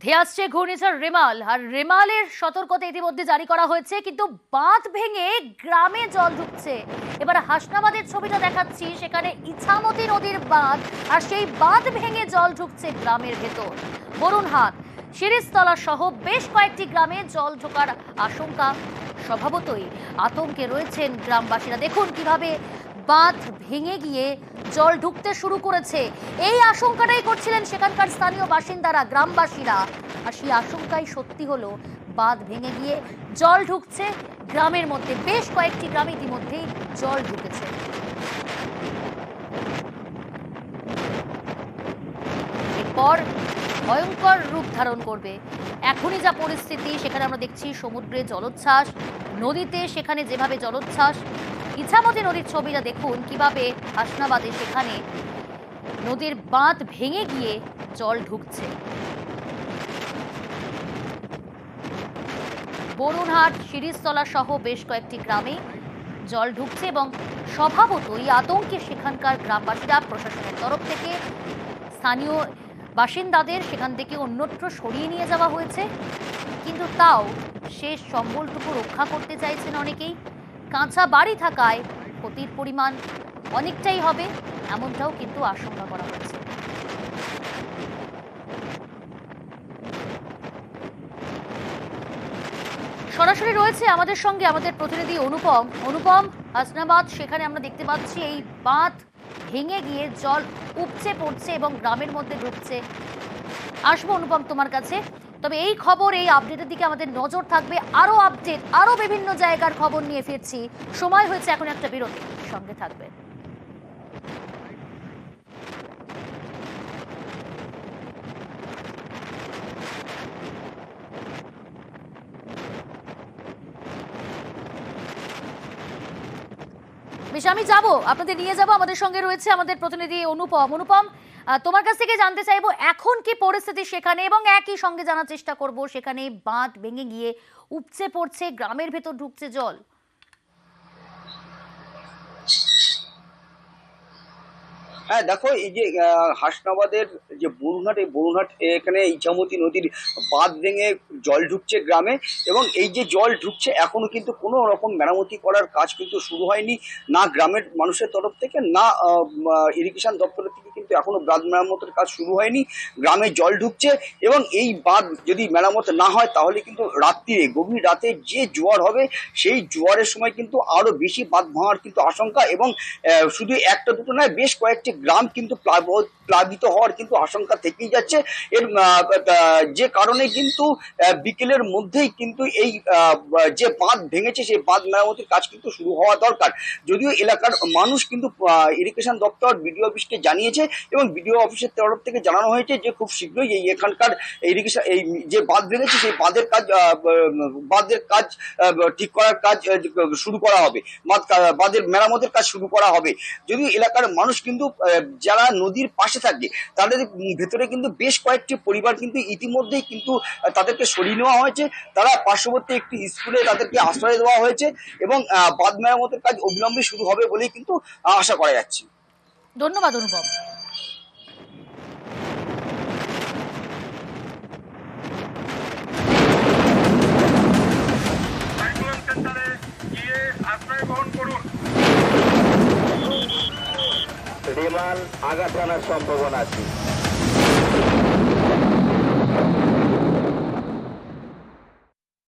ধেয়ে আসছে ঘূর্ণিঝড় রেমাল, আর রেমালের সতর্কতা ইতিমধ্যে জারি করা হয়েছে, কিন্তু বাঁধ ভেঙে গ্রামে জল ঢুকছে। এবার হাসনাবাদের ছবিটা দেখাচ্ছি, সেখানে ইছামতি নদীর বাঁধ, আর সেই বাঁধ ভেঙে জল ঢুকছে গ্রামের ভেতর। বরুণহাট, শিরিষতলা সহ বেশ কয়েকটি গ্রামে জল ঢোকার আশঙ্কা। স্বভাবতই আতঙ্কে রয়েছেন গ্রামবাসীরা। দেখুন কিভাবে বাঁধ ভেঙে গিয়ে জল ঢুকতে শুরু করেছে। এই আশঙ্কাটাই করছিলেন সেখানকার স্থানীয় বাসিন্দারা, গ্রামবাসীরা, আর সেই আশঙ্কাই সত্যি হলো। বাঁধ ভেঙে গিয়ে জল ঢুকছে গ্রামের মধ্যে, বেশ কয়েকটি গ্রামে ইতিমধ্যেই জল ঢুকেছে। এরপর ভয়ঙ্কর রূপ ধারণ করবে। এখনই যা পরিস্থিতি, সেখানে আমরা দেখছি সমুদ্রে জলোচ্ছ্বাস, নদীতে সেখানে যেভাবে জলোচ্ছ্বাস। ইছামতি নদীর ছবিটা দেখুন কিভাবে হাসনাবাদে সেখানে নদীর বাঁধ ভেঙে গিয়ে জল ঢুকছে। বরুণহাট, শিরিষতলা সহ বেশ কয়েকটি গ্রামে জল ঢুকছে এবং স্বভাবতই আতঙ্কে সেখানকার গ্রামবাসীরা। প্রশাসনের তরফ থেকে স্থানীয় বাসিন্দাদের সেখান থেকে অন্যত্র সরিয়ে নিয়ে যাওয়া হয়েছে, কিন্তু তাও শেষ সম্বলটুকু রক্ষা করতে চাইছেন অনেকেই। কাঁচা বাড়ি থাকায় ক্ষতির পরিমাণ অনেকটাই হবে, এমনটাও কিন্তু আশঙ্কা করা হচ্ছে। সরাসরি রয়েছে আমাদের সঙ্গে আমাদের প্রতিনিধি অনুপম। হাসনাবাদ, সেখানে আমরা দেখতে পাচ্ছি এই বাঁধ ভেঙে গিয়ে জল উপচে পড়ছে এবং গ্রামের মধ্যে ঢুকছে। আসবো অনুপম তোমার কাছে, তবে এই খবর, এই আপডেটের দিকে আমাদের নজর থাকবে। আরো আপডেট, আরো বিভিন্ন জায়গার খবর নিয়ে ফিরছি। সময় হয়েছে এখন একটা বিরতি, সঙ্গে থাকবে। বেশ, আমি যাব, আপনাদের নিয়ে যাব। আমাদের সঙ্গে রয়েছে আমাদের প্রতিনিধি অনুপম, তোমার কাছ থেকে জানতে চাইবো এখন কি পরিস্থিতি সেখানে, এবং একই সঙ্গে জানার চেষ্টা করব সেখানে বাঁধ ভেঙে গিয়ে উপচে পড়ছে, গ্রামের ভেতর ঢুকছে জল। হ্যাঁ, দেখো, এই যে হাসনাবাদের যে বরুণহাট, এই বরুণহাট এখানে ইছামতি নদীর বাঁধ ভেঙে জল ঢুকছে গ্রামে, এবং এই যে জল ঢুকছে এখনো কিন্তু কোনো রকম মেরামতি করার কাজ কিন্তু শুরু হয়নি, না গ্রামের মানুষের তরফ থেকে, না ইরিগেশন দপ্তরের থেকে কিন্তু এখনো বাঁধ মেরামতের কাজ শুরু হয়নি। গ্রামে জল ঢুকছে এবং এই বাঁধ যদি মেরামত না হয় তাহলে কিন্তু রাত্রিরে, গভীর রাতে যে জোয়ার হবে, সেই জোয়ারের সময় কিন্তু আরো বেশি বাঁধ ভাঙার কিন্তু আশঙ্কা, এবং শুধু একটা দুটো নয়, বেশ কয়েকটি গ্রাম কিন্তু প্লাবিত হওয়ার কিন্তু আশঙ্কা থেকেই যাচ্ছে। এর যে কারণে কিন্তু বিকেলের মধ্যেই কিন্তু এই যে বাঁধ ভেঙেছে সেই বাঁধ মেরামতির কাজ কিন্তু শুরু হওয়া দরকার। যদিও এলাকার মানুষ কিন্তু ইরিগেশন দপ্তর, বিডিও অফিসকে জানিয়েছে, এবং বিডিও অফিসের তরফ থেকে জানানো হয়েছে যে খুব শীঘ্রই এই এখানকার ইরিগেশন, এই যে বাঁধ ভেঙেছে সেই বাঁধের কাজ ঠিক করার কাজ শুরু করা হবে, বাঁধের মেরামতের কাজ শুরু করা হবে। যদিও এলাকার মানুষ কিন্তু যারা নদীর পাশে থাকে তাদের ভেতরে কিন্তু বেশ কয়েকটি পরিবার কিন্তু ইতিমধ্যেই কিন্তু তাদেরকে সরিয়ে নেওয়া হয়েছে। তারা পার্শ্ববর্তী একটি স্কুলে তাদেরকে আশ্রয় দেওয়া হয়েছে, এবং বাঁধ মেরামতের কাজ অবিলম্বে শুরু হবে বলেই কিন্তু আশা করা যাচ্ছে। ধন্যবাদ অনুপম। রেমাল আঘাত আনার সম্ভাবনা আছে।